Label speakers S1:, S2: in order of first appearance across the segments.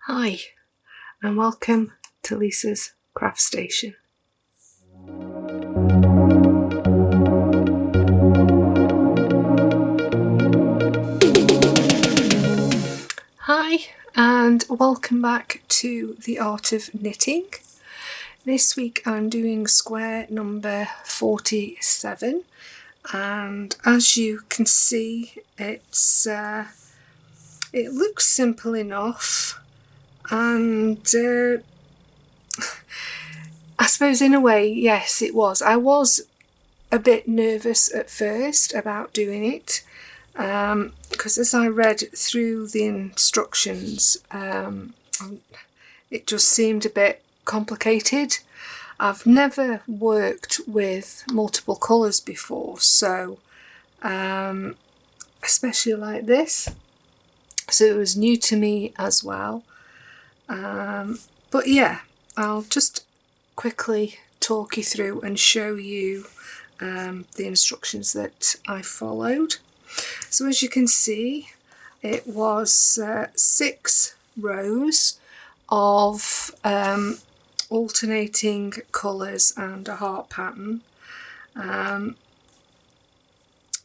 S1: Hi, and welcome to Lisa's Craft Station. Hi, and welcome back to the Art of Knitting. This week I'm doing square number 47, and as you can see, it looks simple enough, and I suppose in a way, yes, it was. I was a bit nervous at first about doing it, because as I read through the instructions, it just seemed a bit complicated. I've never worked with multiple colours before, so especially like this, so it was new to me as well. But yeah, I'll just quickly talk you through and show you the instructions that I followed. So as you can see, it was 6 rows of alternating colours and a heart pattern.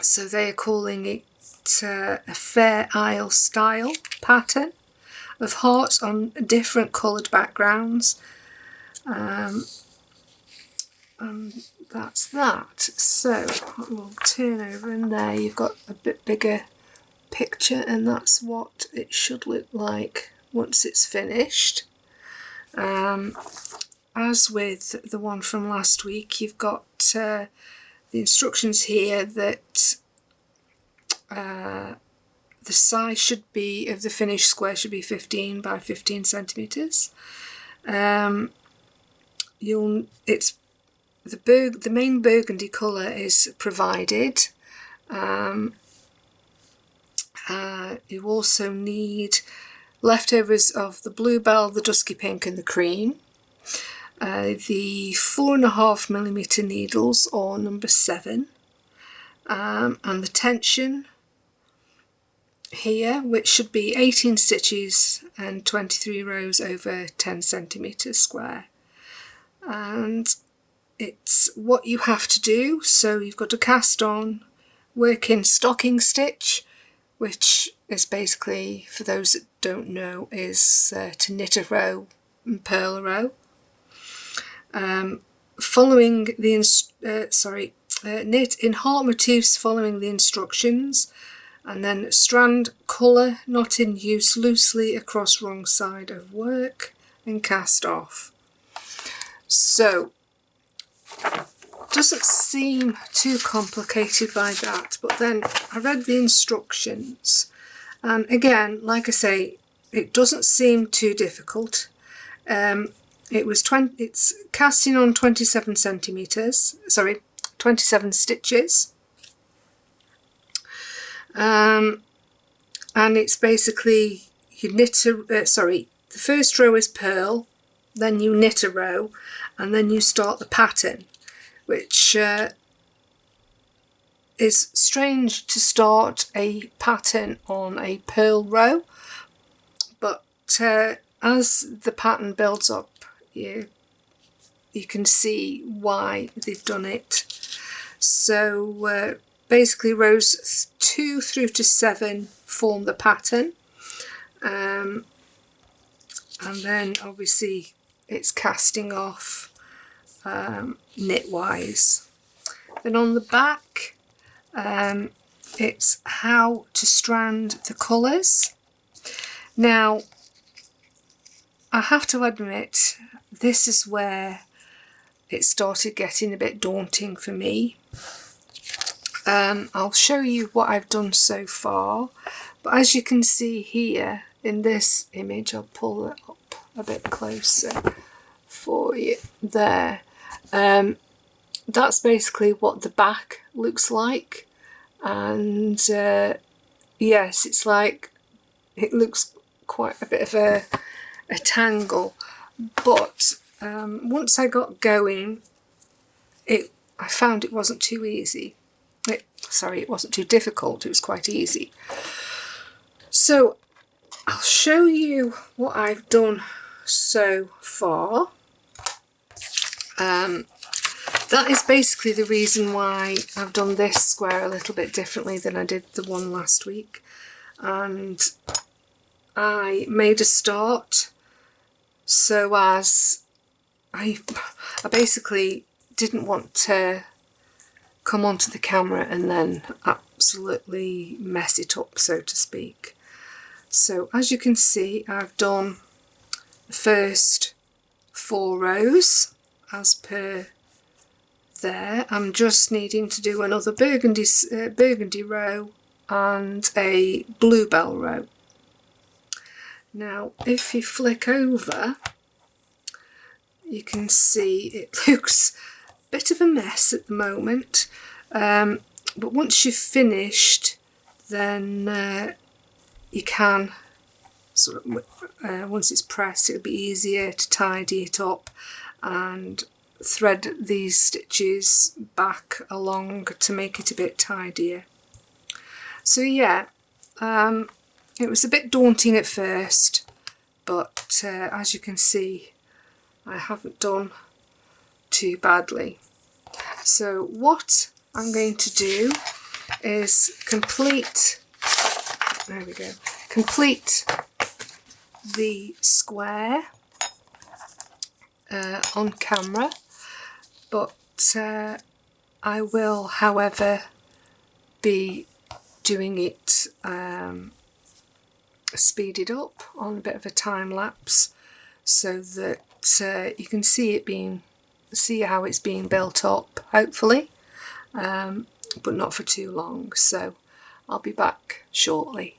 S1: So they are calling it a Fair Isle style pattern of hearts on different coloured backgrounds. And that's that. So we'll turn over, and there you've got a bit bigger picture, and that's what it should look like once it's finished. As with the one from last week, you've got the instructions here that the size should be of the finished square should be 15 by 15 centimetres. It's the main burgundy colour is provided. You also need leftovers of the bluebell, the dusky pink and the cream. The 4.5mm needles, or number 7, and the tension here, which should be 18 stitches and 23 rows over 10 centimetres square. And it's what you have to do. So you've got to cast on, work in stocking stitch, which is basically, for those that don't know, is to knit a row and purl a row. Following the knit in heart motifs following the instructions, and then strand colour not in use loosely across wrong side of work and cast off. So doesn't seem too complicated by that, but then I read the instructions, and again, like I say, it doesn't seem too difficult. It's casting on 27 stitches, and it's basically you knit the first row is purl, then you knit a row, and then you start the pattern, which is strange to start a pattern on a purl row, but as the pattern builds up, you can see why they've done it. So basically rows 2 through to 7 form the pattern, and then obviously it's casting off knitwise. Then on the back, it's how to strand the colours. Now I have to admit, this is where it started getting a bit daunting for me. I'll show you what I've done so far, but as you can see here in this image, I'll pull it up a bit closer for you there. That's basically what the back looks like, and yes, it's like it looks quite a bit of a tangle, but once I got going, I found it wasn't too easy. It wasn't too difficult, it was quite easy. So I'll show you what I've done so far. That is basically the reason why I've done this square a little bit differently than I did the one last week. And I made a start so as I basically didn't want to come onto the camera and then absolutely mess it up, so to speak. So as you can see, I've done the first 4 rows as per there. I'm just needing to do another burgundy row and a bluebell row. Now if you flick over, you can see it looks a bit of a mess at the moment, but once you've finished, then you can sort of, once it's pressed, it'll be easier to tidy it up and thread these stitches back along to make it a bit tidier. So yeah, it was a bit daunting at first, but as you can see, I haven't done too badly. So what I'm going to do is complete the square on camera, but I will, however, be doing it speeded up on a bit of a time lapse, so that you can see how it's being built up, hopefully, but not for too long. So I'll be back shortly.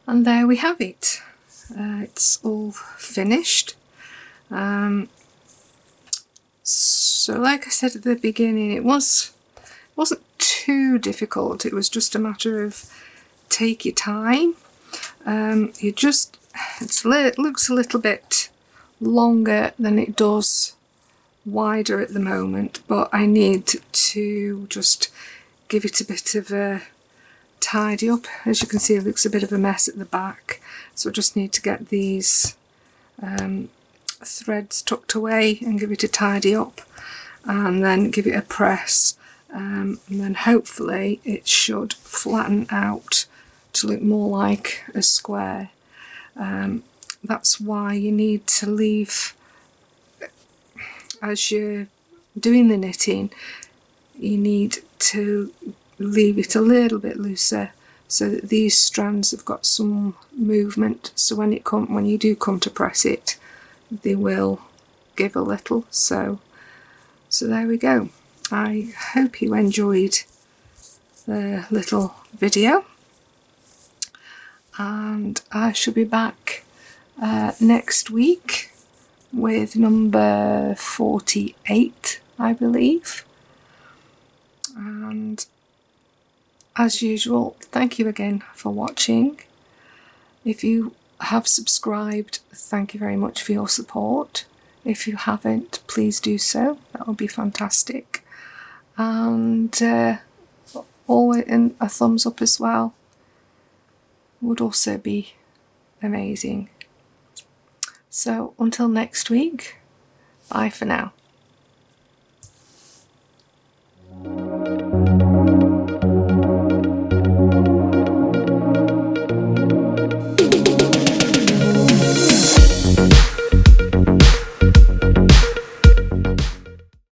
S1: And there we have it. It's all finished. So like I said at the beginning, it wasn't too difficult. It was just a matter of take your time. It looks a little bit longer than it does wider at the moment, but I need to just give it a bit of a tidy up. As you can see, it looks a bit of a mess at the back, so I just need to get these threads tucked away and give it a tidy up, and then give it a press, and then hopefully it should flatten out to look more like a square. That's why you need to leave, as you're doing the knitting, you need to leave it a little bit looser so that these strands have got some movement, so when you do come to press it, they will give a little. So there we go. I hope you enjoyed the little video, and I shall be back next week with number 48, I believe. And as usual, thank you again for watching. If you have subscribed, thank you very much for your support. If you haven't, please do so. That would be fantastic. And always, and a thumbs up as well would also be amazing. So until next week, bye for now.